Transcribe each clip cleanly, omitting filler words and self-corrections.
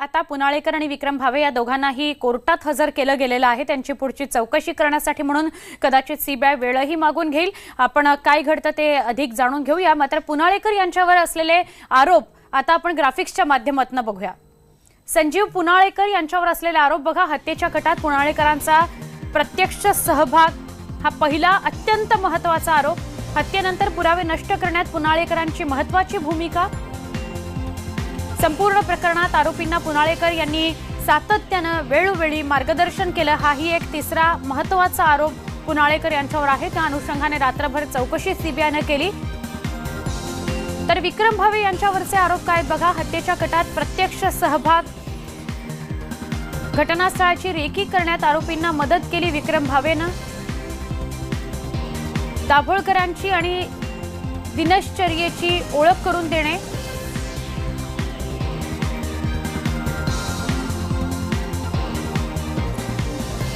आता पुनाळेकर आणि विक्रम भावे या दोघांनाही कोर्टात हजर केलं गेलेलं आहे। त्यांची पुढची चौकशी करण्यासाठी म्हणून कदाचित सीबीआय वेळही मागून घेईल। आपण काय घडतं ते अधिक जाणून घेऊया। मात्र पुनाळेकर यांच्यावर असलेले आरोप आता आपण ग्राफिक्सच्या माध्यमातून बघूया। संजीव पुनाळेकर यांच्यावर असलेले आरोप बघा। हत्येच्या कटात पुनाळेकरांचा प्रत्यक्ष सहभाग हा पहिला अत्यंत महत्त्वाचा आरोप। हत्येनंतर पुरावे नष्ट करण्यात पुनाळेकरांची महत्त्वाची भूमिका। संपूर्ण प्रकरणात आरोपींना पुनाळेकर यांनी सातत्याने वेळोवेळी मार्गदर्शन केलं। हाही एक तिसरा महत्त्वाचा आरोप पुनाळेकर यांच्यावर आहे। त्या अनुषंगाने रात्रभर चौकशी सीबीआयने केली। तर विक्रम भावे यांच्यावरचे आरोप काय बघा। हत्येच्या कटात प्रत्यक्ष सहभाग, घटनास्थळाची रेकी करण्यात आरोपींना मदत केली विक्रम भावेनं। दाभोळकरांची आणि दिनश्चर्येची ओळख करून देणे,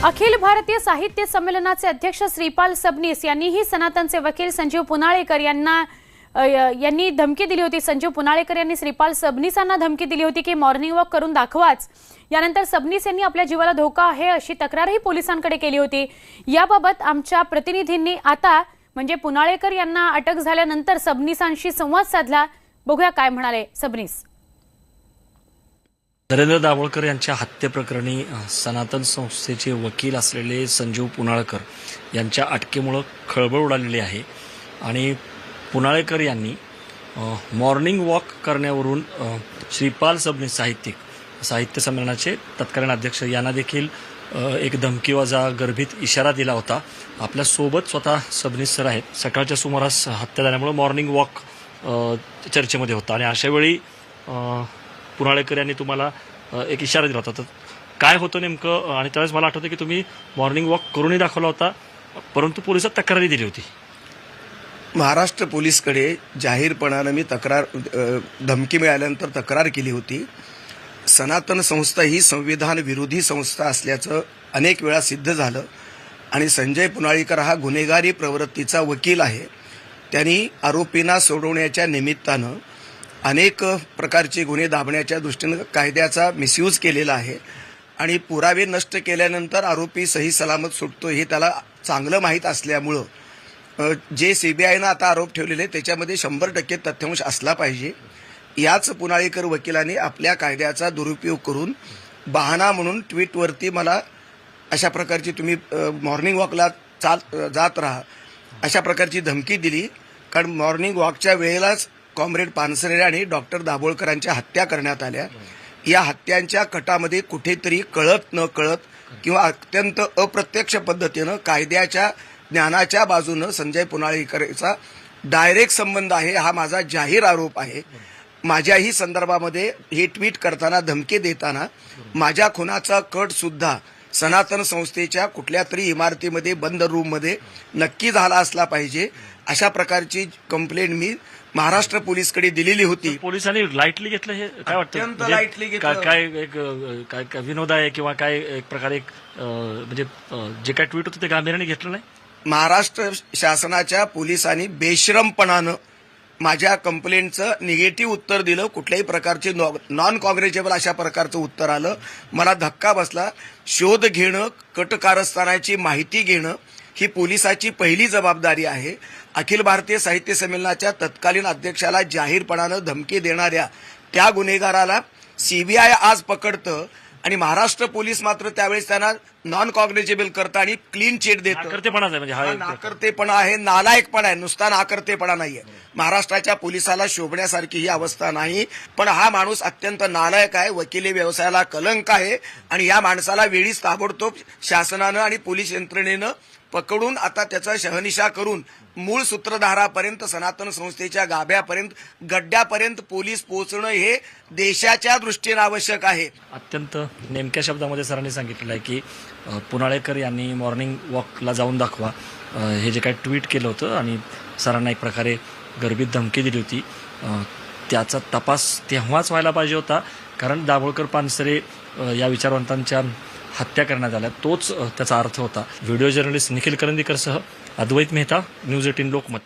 अखिल भारतीय साहित्य संमेलनाचे अध्यक्ष श्रीपाल सबनीस यांनीही सनातनचे वकील संजीव पुनाळेकर यांनी धमकी दिली होती। संजीव पुनाळेकर यांनी श्रीपाल सबनीसांना धमकी दिली होती की मॉर्निंग वॉक करून दाखवाच। यानंतर सबनीस यांनी आपल्या जीवाला धोका आहे अशी तक्रारही पोलिसांकडे केली होती। याबाबत आमच्या प्रतिनिधींनी आता म्हणजे पुनाळेकर यांना अटक झाल्यानंतर सबनीसांशी संवाद साधला। बघूया काय म्हणाले सबनीस। नरेंद्र दाभोळकर यांच्या हत्येप्रकरणी सनातन संस्थेचे वकील असलेले संजीव पुनाळेकर यांच्या अटकेमुळे खळबळ उडालेली आहे आणि पुनाळेकर यांनी मॉर्निंग वॉक करण्यावरून श्रीपाल सबनीस साहित्य संमेलनाचे तत्कालीन अध्यक्ष यांना देखील एक धमकीवाजा गर्भित इशारा दिला होता। आपल्या सोबत स्वतः सबनीस सर आहेत। सकाळच्या सुमारास हत्या झाल्यामुळे मॉर्निंग वॉक चर्चेमध्ये होता आणि अशा वेळी पुनाळेकर यांनी तुम्हाला एक इशारा दिला होता। तर काय होतं नेमकं? आणि त्यावेळेस मला आठवतं की तुम्ही मॉर्निंग वॉक करूनही दाखवला होता, परंतु पोलिसात तक्रारही दिली होती। महाराष्ट्र पोलीसकडे जाहीरपणाने मी धमकी मिळाल्यानंतर तक्रार केली होती। सनातन संस्था ही संविधान विरोधी संस्था असल्याचं अनेक वेळा सिद्ध झालं आणि संजय पुनाळेकर हा गुन्हेगारी प्रवृत्तीचा वकील आहे। त्यांनी आरोपींना सोडवण्याच्या निमित्तानं अनेक प्रकारचे गुन्हे दाबण्याच्या दृष्टीनं कायद्याचा मिसयूज केलेला आहे आणि पुरावे नष्ट केल्यानंतर आरोपी सही सलामत सुटतो हे त्याला चांगलं माहीत असल्यामुळं जे सीबीआयनं आता आरोप ठेवलेले त्याच्यामध्ये 100% तथ्यांश असला पाहिजे। याच पुनाळेकर वकिलांनी आपल्या कायद्याचा दुरुपयोग करून बहाणा म्हणून ट्विटवरती मला अशा प्रकारची तुम्ही मॉर्निंग वॉकला जात राहा अशा प्रकारची धमकी दिली। कारण मॉर्निंग वॉकच्या वेळेलाच कॉम्रेड पानसरे आणि डॉक्टर दाभोळकरांच्या हत्या करण्यात आल्या। या हत्यांच्या कटामध्ये कुठेतरी कळत न कळत किंवा अत्यंत अप्रत्यक्ष पद्धतीनं कायद्याच्या ज्ञानाच्या बाजूनं संजय पुनाळेकरचा डायरेक्ट संबंध आहे हा माझा जाहीर आरोप आहे। माझ्याही संदर्भामध्ये हे ट्विट करताना धमकी देताना माझ्या खुनाचा कट सुद्धा सनातन संस्थेच्या कुठल्या तरी इमारतीमध्ये बंद रूममध्ये नक्की झाला असला पाहिजे अशा प्रकारची कंप्लेंट मी महाराष्ट्र पोलीसकडे दिलेली होती। पोलिसांनी लाईटली घेतलं हे काय वाटतं? अत्यंत लाईटली घेतलं। काय एक काय विनोद आहे किंवा काय एक प्रकारे म्हणजे जे काय ट्विट होतं ते गांभीर्याने घेतलं नाही? महाराष्ट्र शासनाच्या पोलिसांनी बेशरमपणानं माझ्या कंप्लेंटचं निगेटिव्ह उत्तर दिलं। कुठल्याही प्रकारचे नॉन कॉग्रेजेबल अशा प्रकारचं उत्तर आलं। मला धक्का बसला। शोध घेणं, कटकारस्थानाची माहिती घेणं ही पोलिसाची पहिली जबाबदारी आहे। अखिल भारतीय साहित्य संमेलनाच्या तत्कालीन अध्यक्षाला जाहीरपणानं धमकी देणाऱ्या त्या गुन्हेगाराला सीबीआय आज पकडतं आणि महाराष्ट्र पोलीस मात्र त्यावेळेस त्यांना नॉन कॉग्नेजेबल करतं आणि क्लीन चिट देतं। नाकर्तेपणा आहे, नालायकपणा आहे, नुसता नाकर्तेपणा नाहीये। महाराष्ट्राच्या पोलिसाला शोभण्यासारखी ही अवस्था नाही, पण हा माणूस अत्यंत नालायक आहे, वकिली व्यवसायाला कलंक आहे आणि या माणसाला वेळीच ताबडतोब शासनानं आणि पोलीस यंत्रणेनं पकडून आता त्याचा शहनिशा करून मूळ सूत्रधारापर्यंत सनातन संस्थेच्या गाभ्यापर्यंत गड्ड्यापर्यंत पोलीस पोहोचणं हे देशाच्या दृष्टीने आवश्यक आहे। अत्यंत नेमक्या शब्दामध्ये सरांनी सांगितलेलं आहे की पुनाळेकर यांनी मॉर्निंग वॉकला जाऊन दाखवा हे जे काही ट्विट केलं होतं आणि सरांना एक प्रकारे गर्भित धमकी दिली होती। त्याचा तपास तेव्हाच व्हायला पाहिजे होता कारण दाभोळकर पानसरे या विचारवंतांच्या हत्या करण्यात आल्या तोच त्याचा अर्थ होता। व्हिडिओ जर्नलिस्ट निखिल करंदीकरसह अद्वैत मेहता, न्यूज 18 लोकमत।